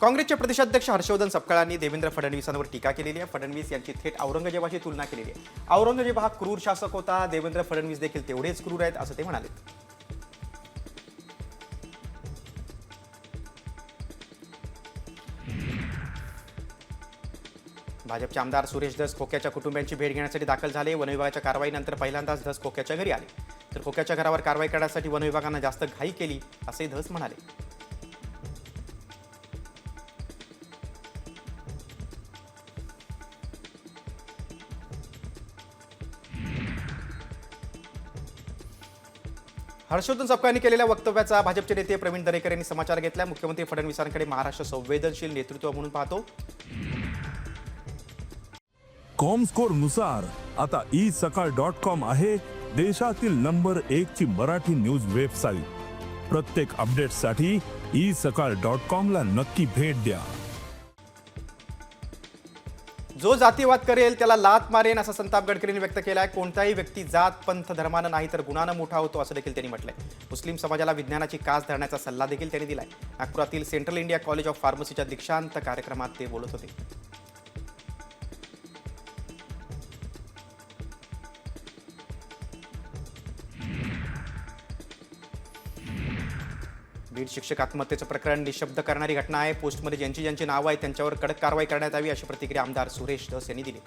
काँग्रेसचे प्रदेशाध्यक्ष हर्षवर्धन सपकाळांनी देवेंद्र फडणवीसांवर टीका केलेली आहे। फडणवीस यांची थेट औरंगजेबाशी तुलना केलेली आहे। औरंगजेब हा क्रूर शासक होता, देवेंद्र फडणवीस देखील तेवढेच क्रूर आहेत असं ते म्हणाले। भाजपचे आमदार सुरेश धस खोक्याच्या कुटुंबियांची भेट घेण्यासाठी दाखल झाले। वन विभागाच्या कारवाईनंतर पहिल्यांदाच धस खोक्याच्या घरी आले, तर खोक्याच्या घरावर कारवाई करण्यासाठी वन विभागानं जास्त घाई केली असे धस म्हणाले। हर्षवर्धन सपकाळांनी केलेल्या वक्तव्याचा भाजपचे नेते प्रवीण दरेकर यांनी समाचार घेतला। मुख्यमंत्री फडणवीसांकडे महाराष्ट्र संवेदनशील नेतृत्व म्हणून पाहतो। कॉमस्कोर नुसार आता isakal.com आहे देशातील नंबर 1 ची मराठी न्यूज वेबसाईट। प्रत्येक अपडेटसाठी isakal.com ला नक्की भेट द्या। जो जातीवाद करेल त्याला लात मारेन असा संताप गडकरींनी व्यक्त केला आहे। कोणताही व्यक्ती जात पंथ धर्मानं नाही तर गुणानं मोठा होतो असं देखील त्यांनी म्हटलंय। मुस्लिम समाजाला विज्ञानाची कास धरण्याचा सल्ला देखील त्यांनी दिलाय। नागपुरातील सेंट्रल इंडिया कॉलेज ऑफ फार्मसीच्या दीक्षांत कार्यक्रमात ते बोलत होते। बीड शिक्षक आत्महत्येचं प्रकरण निशब्द करणारी घटना आहे। पोस्टमध्ये ज्यांची नावं आहेत त्यांच्यावर कडक कारवाई करण्यात यावी अशी प्रतिक्रिया आमदार सुरेश धस यांनी दिली।